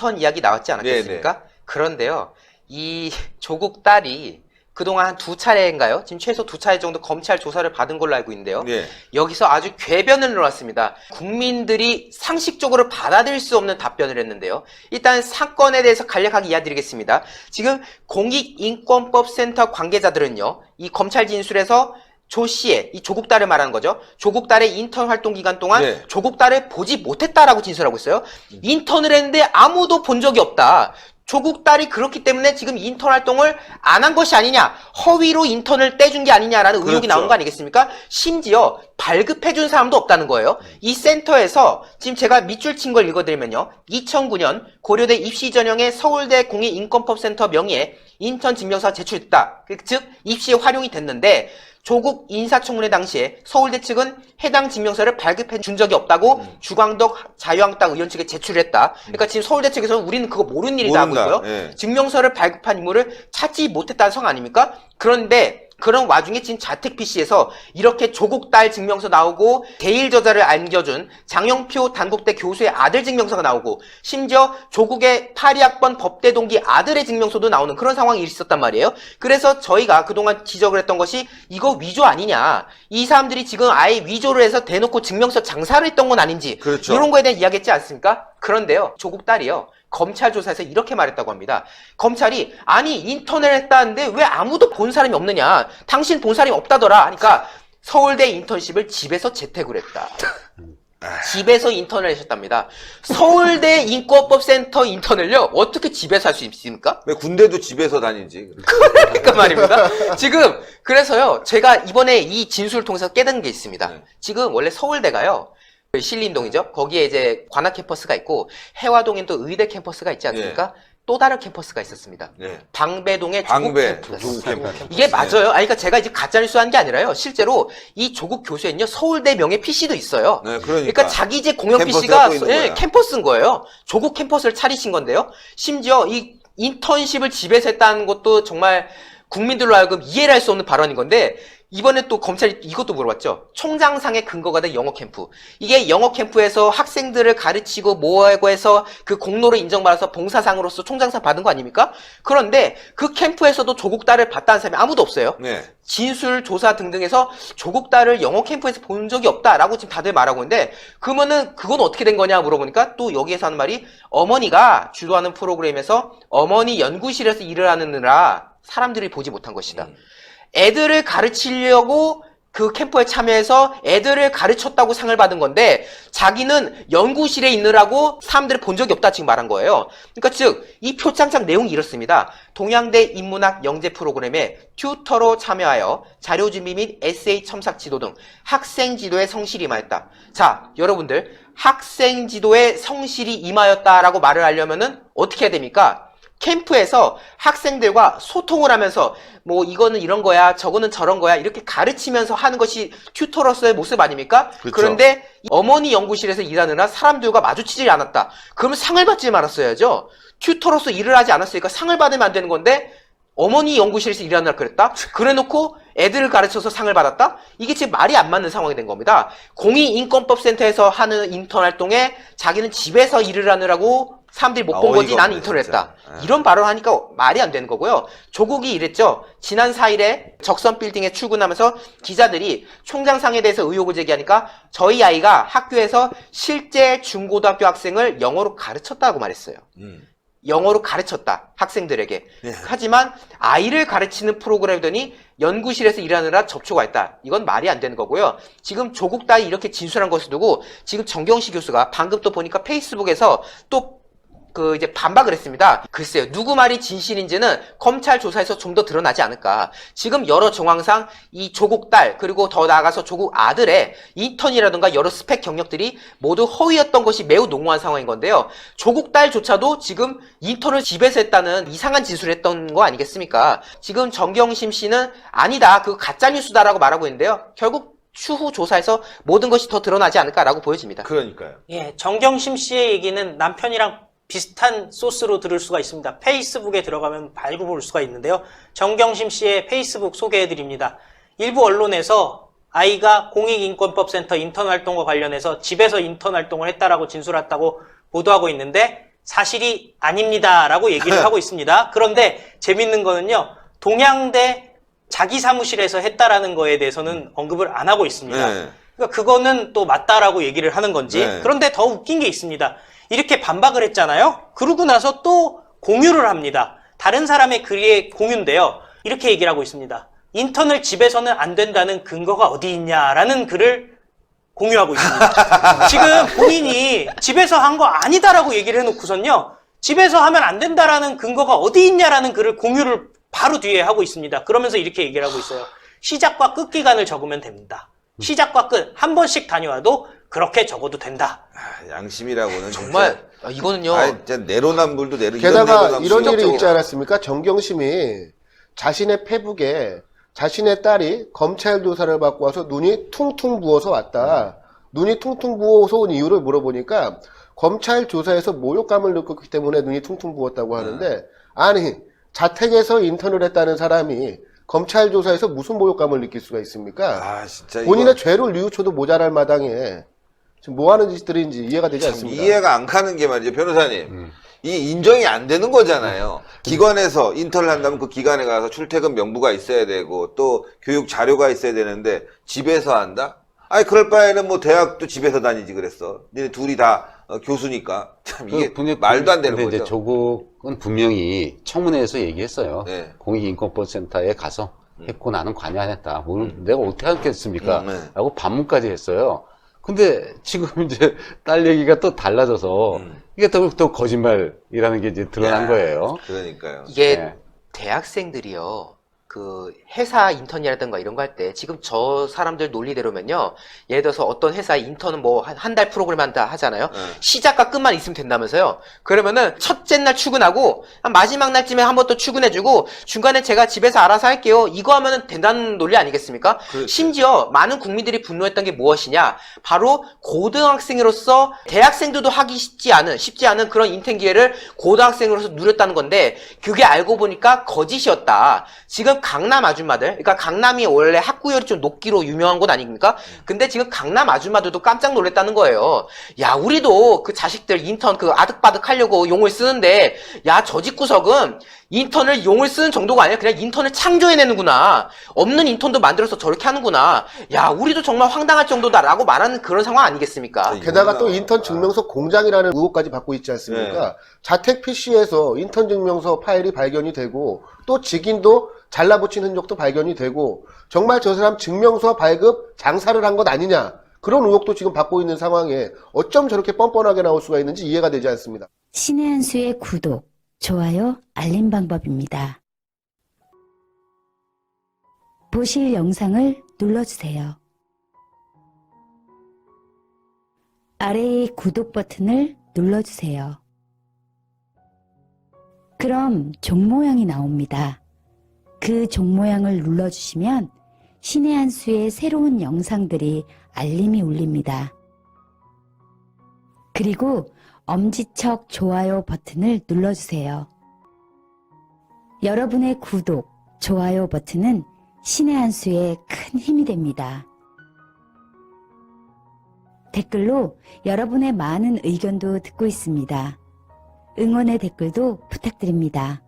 인턴 이야기 나왔지 않았겠습니까? 네네. 그런데요, 이 조국 딸이 그동안 한 2차례인가요? 지금 최소 2차례 정도 검찰 조사를 받은 걸로 알고 있는데요. 네. 여기서 아주 궤변을 놓았습니다. 국민들이 상식적으로 받아들일 수 없는 답변을 했는데요. 일단 사건에 대해서 간략하게 이야기드리겠습니다. 지금 공익인권법센터 관계자들은요, 이 검찰 진술에서 조 씨의, 이 조국 딸을 말하는 거죠. 조국 딸의 인턴 활동 기간 동안 네. 조국 딸을 보지 못했다라고 진술하고 있어요. 인턴을 했는데 아무도 본 적이 없다. 조국 딸이 그렇기 때문에 지금 인턴 활동을 안 한 것이 아니냐, 허위로 인턴을 떼준 게 아니냐라는 의혹이 그렇죠. 나온 거 아니겠습니까? 심지어 발급해준 사람도 없다는 거예요. 이 센터에서 지금 제가 밑줄 친 걸 읽어드리면요. 2009년 고려대 입시 전형의 서울대 공익인권법센터 명의의 인턴 증명서가 제출됐다. 즉 입시에 활용이 됐는데 조국 인사청문회 당시에 서울대 측은 해당 증명서를 발급해 준 적이 없다고 주광덕 자유한국당 의원 측에 제출했다. 그러니까 지금 서울대 측에서는 우리는 그거 모르는 일이다 하고 있고요. 예. 증명서를 발급한 인물을 찾지 못했다는 성 아닙니까? 그런데 그런 와중에 지금 자택 PC에서 이렇게 조국 딸 증명서 나오고 개일 저자를 안겨준 장영표 단국대 교수의 아들 증명서가 나오고 심지어 조국의 82학번 법대 동기 아들의 증명서도 나오는 그런 상황이 있었단 말이에요. 그래서 저희가 그동안 지적을 했던 것이 이거 위조 아니냐. 이 사람들이 지금 아예 위조를 해서 대놓고 증명서 장사를 했던 건 아닌지 그렇죠. 이런 거에 대한 이야기했지 않습니까? 그런데요. 조국 딸이요. 검찰 조사에서 이렇게 말했다고 합니다. 검찰이 아니 인턴을 했다는데 왜 아무도 본 사람이 없느냐. 당신 본 사람이 없다더라. 하니까 서울대 인턴십을 집에서 재택을 했다. 집에서 인턴을 하셨답니다. 서울대 인권법센터 인턴을요. 어떻게 집에서 할 수 있습니까? 왜 군대도 집에서 다니지? 그러니까 말입니다. 지금 그래서요. 제가 이번에 이 진술을 통해서 깨달은 게 있습니다. 지금 원래 서울대가요. 신림동이죠. 거기에 이제 관악 캠퍼스가 있고 해화동엔 또 의대 캠퍼스가 있지 않습니까? 네. 또 다른 캠퍼스가 있었습니다. 네. 방배동의 조국 캠퍼스. 이게 맞아요. 아니, 그러니까 제가 이제 가짜뉴스 한 게 아니라요. 실제로 이 조국 교수에는요 서울대 명예 PC도 있어요. 네, 그러니까 자기 제 공연 PC가 캠퍼스인 거예요. 조국 캠퍼스를 차리신 건데요. 심지어 이 인턴십을 집에서 했다는 것도 정말 국민들로 하여금 이해를 할 수 없는 발언인 건데 이번에 또 검찰이 이것도 물어봤죠. 총장상의 근거가 된 영어 캠프. 이게 영어 캠프에서 학생들을 가르치고 뭐하고 해서 그 공로를 인정받아서 봉사상으로서 총장상 받은 거 아닙니까? 그런데 그 캠프에서도 조국 딸을 봤다는 사람이 아무도 없어요. 네. 진술, 조사 등등해서 조국 딸을 영어 캠프에서 본 적이 없다라고 지금 다들 말하고 있는데 그러면은 그건 어떻게 된 거냐 물어보니까 또 여기에서 하는 말이 어머니가 주도하는 프로그램에서 어머니 연구실에서 일을 하느라 사람들이 보지 못한 것이다. 애들을 가르치려고 그 캠프에 참여해서 애들을 가르쳤다고 상을 받은 건데 자기는 연구실에 있느라고 사람들이 본 적이 없다 지금 말한 거예요. 그러니까 즉 이 표창장 내용이 이렇습니다. 동양대 인문학 영재 프로그램에 튜터로 참여하여 자료준비 및 에세이 첨삭 지도 등 학생 지도에 성실히 임하였다. 자, 여러분들 학생 지도에 성실히 임하였다라고 말을 하려면은 어떻게 해야 됩니까? 캠프에서 학생들과 소통을 하면서 뭐 이거는 이런 거야 저거는 저런 거야 이렇게 가르치면서 하는 것이 튜터로서의 모습 아닙니까? 그렇죠. 그런데 어머니 연구실에서 일하느라 사람들과 마주치지 않았다. 그러면 상을 받지 말았어야죠. 튜터로서 일을 하지 않았으니까 상을 받으면 안 되는 건데 어머니 연구실에서 일하느라 그랬다? 그래놓고 애들을 가르쳐서 상을 받았다? 이게 지금 말이 안 맞는 상황이 된 겁니다. 공익인권법센터에서 하는 인턴 활동에 자기는 집에서 일을 하느라고 사람들이 못 본 거지 나는 인턴을 했다. 이런 발언을 하니까 말이 안 되는 거고요. 조국이 이랬죠. 지난 4일에 적선빌딩에 출근하면서 기자들이 총장상에 대해서 의혹을 제기하니까 저희 아이가 학교에서 실제 중고등학교 학생을 영어로 가르쳤다고 말했어요. 영어로 가르쳤다. 학생들에게. 네. 하지만 아이를 가르치는 프로그램이더니 연구실에서 일하느라 접촉가 있다. 이건 말이 안 되는 거고요. 지금 조국 딸이 이렇게 진술한 것을 두고 지금 정경심 교수가 방금 또 보니까 페이스북에서 또 이제 반박을 했습니다. 글쎄요. 누구 말이 진실인지는 검찰 조사에서 좀 더 드러나지 않을까. 지금 여러 정황상 이 조국 딸 그리고 더 나아가서 조국 아들의 인턴이라든가 여러 스펙 경력들이 모두 허위였던 것이 매우 농후한 상황인 건데요. 조국 딸조차도 지금 인턴을 집에서 했다는 이상한 진술을 했던 거 아니겠습니까? 지금 정경심 씨는 아니다. 그거 가짜뉴스다라고 말하고 있는데요. 결국 추후 조사에서 모든 것이 더 드러나지 않을까라고 보여집니다. 그러니까요. 예, 정경심 씨의 얘기는 남편이랑 비슷한 소스로 들을 수가 있습니다. 페이스북에 들어가면 밟아볼 수가 있는데요. 정경심 씨의 페이스북 소개해드립니다. 일부 언론에서 아이가 공익인권법센터 인턴 활동과 관련해서 집에서 인턴 활동을 했다라고 진술했다고 보도하고 있는데 사실이 아닙니다라고 얘기를 하고 있습니다. 그런데 재밌는 거는요. 동양대 자기 사무실에서 했다라는 거에 대해서는 언급을 안 하고 있습니다. 네. 그러니까 그거는 또 맞다라고 얘기를 하는 건지. 네. 그런데 더 웃긴 게 있습니다. 이렇게 반박을 했잖아요. 그러고 나서 또 공유를 합니다. 다른 사람의 글의 공유인데요. 이렇게 얘기를 하고 있습니다. 인턴을 집에서는 안 된다는 근거가 어디 있냐라는 글을 공유하고 있습니다. 지금 본인이 집에서 한 거 아니다라고 얘기를 해놓고선요. 집에서 하면 안 된다라는 근거가 어디 있냐라는 글을 공유를 바로 뒤에 하고 있습니다. 그러면서 이렇게 얘기를 하고 있어요. 시작과 끝 기간을 적으면 됩니다. 시작과 끝 한 번씩 다녀와도 그렇게 적어도 된다. 아, 양심이라고는 정말 이거는요. 진짜 내로남불도 게다가 이런 일이 심적적으로. 있지 않았습니까? 정경심이 자신의 페북에 자신의 딸이 검찰 조사를 받고 와서 눈이 퉁퉁 부어서 왔다. 눈이 퉁퉁 부어서 온 이유를 물어보니까 검찰 조사에서 모욕감을 느꼈기 때문에 눈이 퉁퉁 부었다고 하는데, 아니 자택에서 인턴을 했다는 사람이 검찰 조사에서 무슨 모욕감을 느낄 수가 있습니까? 아 진짜 본인의 이거 죄를 뉘우쳐도 모자랄 마당에 지금 뭐 하는 짓들인지 이해가 되지 참 않습니다. 이해가 안 가는 게 말이죠, 변호사님. 이 인정이 안 되는 거잖아요. 기관에서 인턴을 한다면 그 기관에 가서 출퇴근 명부가 있어야 되고 또 교육 자료가 있어야 되는데 집에서 한다? 아니 그럴 바에는 뭐 대학도 집에서 다니지 그랬어. 니네 둘이 다 교수니까. 참 이게 말도 안 되는 근데 거죠. 이제 조국은 분명히 청문회에서 얘기했어요. 네. 공익인권법센터에 가서 했고 나는 관여 안 했다. 뭘 내가 어떻게 하겠습니까? 네. 라고 반문까지 했어요. 근데 지금 이제 딸 얘기가 또 달라져서 이게 또 거짓말이라는 게 이제 드러난 야, 거예요. 그러니까요. 이게 네. 대학생들이요. 그 회사 인턴이라든가 이런 거 할 때 지금 저 사람들 논리대로면요. 예를 들어서 어떤 회사에 인턴은 뭐 한 달 프로그램 한다 하잖아요. 네. 시작과 끝만 있으면 된다면서요. 그러면은 첫째 날 출근하고 한 마지막 날쯤에 한 번 또 출근해주고 중간에 제가 집에서 알아서 할게요. 이거 하면은 된다는 논리 아니겠습니까? 그렇죠. 심지어 많은 국민들이 분노했던 게 무엇이냐? 바로 고등학생으로서 대학생들도 하기 쉽지 않은 그런 인턴 기회를 고등학생으로서 누렸다는 건데 그게 알고 보니까 거짓이었다. 지금 강남 아줌마들, 그러니까 강남이 원래 학구열이 좀 높기로 유명한 곳 아닙니까? 근데 지금 강남 아줌마들도 깜짝 놀랐다는 거예요. 야, 우리도 그 자식들 인턴 그 아득바득 하려고 용을 쓰는데, 야, 저 집구석은 인턴을 용을 쓰는 정도가 아니라 그냥 인턴을 창조해내는구나. 없는 인턴도 만들어서 저렇게 하는구나. 야, 우리도 정말 황당할 정도다라고 말하는 그런 상황 아니겠습니까? 게다가 또 인턴 증명서 공장이라는 의혹까지 받고 있지 않습니까? 자택 PC에서 인턴 증명서 파일이 발견이 되고 또 직인도 잘라붙인 흔적도 발견이 되고 정말 저 사람 증명서 발급 장사를 한 것 아니냐 그런 의혹도 지금 받고 있는 상황에 어쩜 저렇게 뻔뻔하게 나올 수가 있는지 이해가 되지 않습니다. 신의 한 수의 구독, 좋아요, 알림 방법입니다. 보실 영상을 눌러주세요. 아래의 구독 버튼을 눌러주세요. 그럼 종 모양이 나옵니다. 그 종 모양을 눌러주시면 신의 한 수의 새로운 영상들이 알림이 울립니다. 그리고 엄지척 좋아요 버튼을 눌러주세요. 여러분의 구독, 좋아요 버튼은 신의 한 수의 큰 힘이 됩니다. 댓글로 여러분의 많은 의견도 듣고 있습니다. 응원의 댓글도 부탁드립니다.